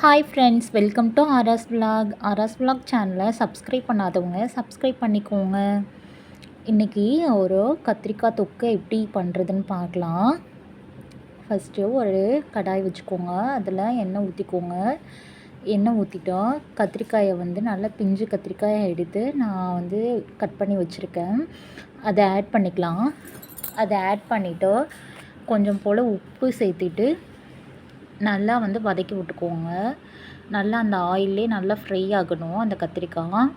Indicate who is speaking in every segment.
Speaker 1: Hi friends, welcome to R S vlog. R S vlog சேனலை subscribe பண்ணாதவங்க subscribe பண்ணிக்கோங்க. இன்றைக்கி ஒரு கத்திரிக்காய் தொக்கை எப்படி பண்ணுறதுன்னு பார்க்கலாம். ஃபஸ்ட்டு ஒரு கடாய் வச்சுக்கோங்க. அதில் எண்ணெய் ஊற்றிக்கோங்க. எண்ணெய் ஊற்றிட்டா கத்திரிக்காயை நல்லா பிஞ்சு கத்திரிக்காயை எடுத்து நான் கட் பண்ணி வச்சுருக்கேன். அதை ஆட் பண்ணிக்கலாம். அதை ஆட் பண்ணிவிட்டு கொஞ்சம் போல் உப்பு சேர்த்துட்டு நல்லா வதக்கி விட்டுக்கோங்க. நல்லா அந்த ஆயிலே நல்லா ஃப்ரை ஆகணும். அந்த கத்திரிக்காய்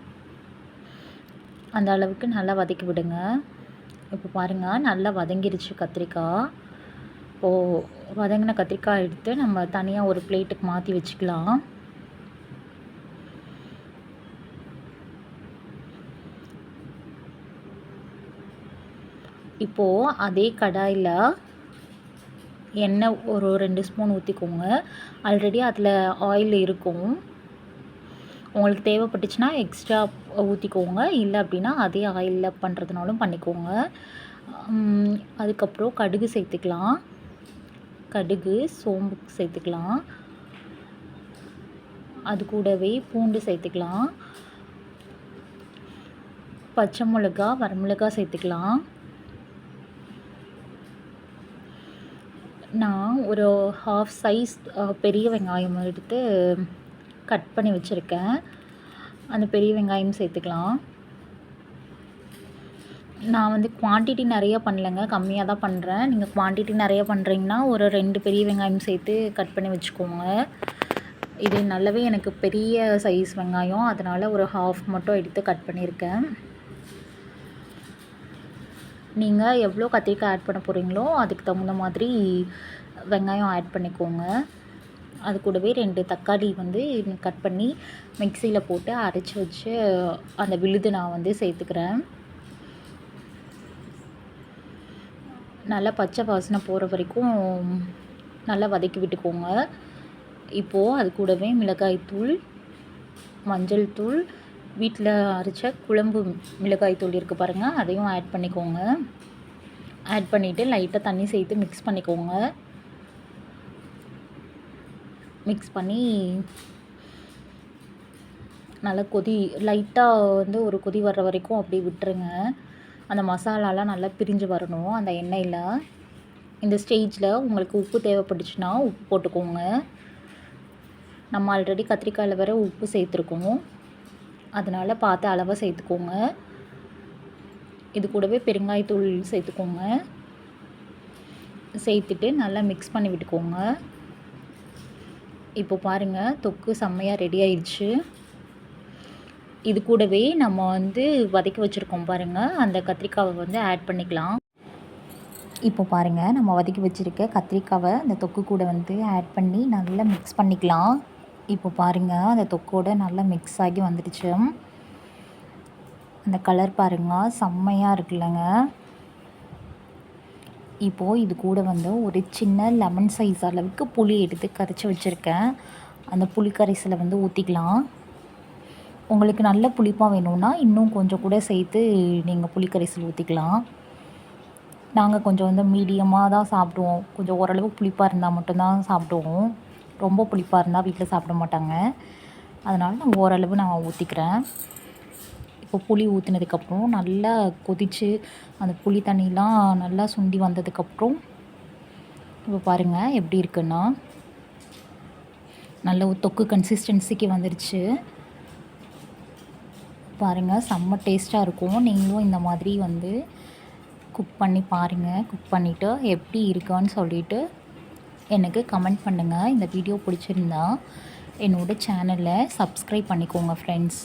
Speaker 1: அந்த அளவுக்கு நல்லா வதக்கி விடுங்க. இப்போ பாருங்கள், நல்லா வதங்கிருச்சு கத்திரிக்காய். வதங்கின கத்திரிக்காய் எடுத்து நம்ம தனியாக ஒரு பிளேட்டுக்கு மாற்றி வச்சுக்கலாம். இப்போது அதே கடாயில் எண்ணெய் ஒரு 2 ஸ்பூன் ஊற்றிக்கோங்க. ஆல்ரெடி அதில் ஆயில் இருக்கும். உங்களுக்கு தேவைப்பட்டுச்சுன்னா எக்ஸ்ட்ரா ஊற்றிக்கோங்க. இல்லை அப்படின்னா அதே ஆயிலில் பண்ணுறதுனாலும் பண்ணிக்கோங்க. அதுக்கப்புறம் கடுகு சேர்த்துக்கலாம். கடுகு, சோம்பு சேர்த்துக்கலாம். அது கூடவே பூண்டு சேர்த்துக்கலாம். பச்சை மிளகா, வரமிளகா சேர்த்துக்கலாம். நான் ஒரு ஹாஃப் சைஸ் பெரிய வெங்காயம் எடுத்து கட் பண்ணி வச்சுருக்கேன். அந்த பெரிய வெங்காயம் சேர்த்துக்கலாம். நான் குவான்டிட்டி நிறையா பண்ணலைங்க, கம்மியாக தான் பண்ணுறேன். நீங்கள் குவான்டிட்டி நிறையா பண்ணுறீங்கன்னா ஒரு 2 பெரிய வெங்காயம் சேர்த்து கட் பண்ணி வச்சுக்கோங்க. இது நல்லாவே எனக்கு பெரிய சைஸ் வெங்காயம், அதனால் ஒரு ஹாஃப் மட்டும் எடுத்து கட் பண்ணியிருக்கேன். நீங்கள் எவ்வளோ கத்திரிக்காய் ஆட் பண்ண போகிறீங்களோ அதுக்கு தகுந்த மாதிரி வெங்காயம் ஆட் பண்ணிக்கோங்க. அது கூடவே 2 தக்காளி கட் பண்ணி மிக்சியில் போட்டு அரைச்சி வச்சு அந்த விழுது நான் சேர்த்துக்கிறேன். நல்லா பச்சை வாசனை போகிற வரைக்கும் நல்லா வதக்கி விட்டுக்கோங்க. இப்போது அது கூடவே மிளகாய்த்தூள், மஞ்சள் தூள், வீட்டில் அரைச்ச குழம்பு மிளகாய் தூள் இருக்குது பாருங்கள், அதையும் ஆட் பண்ணிக்கோங்க. ஆட் பண்ணிவிட்டு லைட்டாக தண்ணி சேர்த்து மிக்ஸ் பண்ணிக்கோங்க. மிக்ஸ் பண்ணி நல்லா லைட்டாக ஒரு கொதி வர்ற வரைக்கும் அப்படியே விட்டுருங்க. அந்த மசாலாலாம் நல்லா பிரிஞ்சு வரணும் அந்த எண்ணெயில். இந்த ஸ்டேஜில் உங்களுக்கு உப்பு தேவைப்பட்டுச்சுன்னா உப்பு போட்டுக்கோங்க. நம்ம ஆல்ரெடி கத்திரிக்காயில் வேறு உப்பு சேர்த்துருக்கோம், அதனால் பார்த்து அளவாக சேர்த்துக்கோங்க. இது கூடவே பெருங்காயத்தூள் சேர்த்துக்கோங்க. சேர்த்துட்டு நல்லா மிக்ஸ் பண்ணி விட்டுக்கோங்க. இப்போ பாருங்கள், தொக்கு செம்மையாக ரெடி ஆயிடுச்சு. இது கூடவே நம்ம வதக்கி வச்சுருக்கோம் பாருங்கள், அந்த கத்திரிக்காவை ஆட் பண்ணிக்கலாம். இப்போ பாருங்கள், நம்ம வதக்கி வச்சுருக்க கத்திரிக்காவை அந்த தொக்கு கூட ஆட் பண்ணி நல்லா மிக்ஸ் பண்ணிக்கலாம். இப்போ பாருங்கள், அந்த தொக்கோட நல்லா மிக்ஸ் ஆகி வந்துடுச்சு. அந்த கலர் பாருங்கள், செம்மையாக இருக்குல்லங்க. இப்போது இது கூட ஒரு சின்ன லெமன் சைஸ் அளவுக்கு புளி எடுத்து கரைச்சி வச்சுருக்கேன். அந்த புளி கரைசலை ஊற்றிக்கலாம். உங்களுக்கு நல்ல புளிப்பாக வேணும்னா இன்னும் கொஞ்சம் கூட சேர்த்து நீங்கள் புளி கரைசல் ஊற்றிக்கலாம். நாங்கள் கொஞ்சம் மீடியமாக தான் சாப்பிடுவோம். கொஞ்சம் ஓரளவு புளிப்பாக இருந்தால் மட்டும்தான் சாப்பிடுவோம். ரொம்ப புளிப்பாக இருந்தால் வீட்டில் சாப்பிட மாட்டாங்க. அதனால் நான் ஓரளவு நான் ஊற்றிக்கிறேன். இப்போ புளி ஊற்றினதுக்கப்புறம் நல்லா கொதித்து அந்த புளி தண்ணிலாம் நல்லா சுண்டி வந்ததுக்கப்புறம் இப்போ பாருங்கள் எப்படி இருக்குன்னா நல்ல ஒரு தொக்கு கன்சிஸ்டன்சிக்கு வந்துருச்சு. பாருங்கள், செம்ம டேஸ்ட்டாக இருக்கும். நீங்களும் இந்த மாதிரி குக் பண்ணி பாருங்கள். குக் பண்ணிவிட்டு எப்படி இருக்கான்னு சொல்லிவிட்டு எனக்கு கமெண்ட் பண்ணுங்கள். இந்த வீடியோ பிடிச்சிருந்தா என்னோடய சேனலை சப்ஸ்கிரைப் பண்ணிக்கோங்க ஃப்ரெண்ட்ஸ்.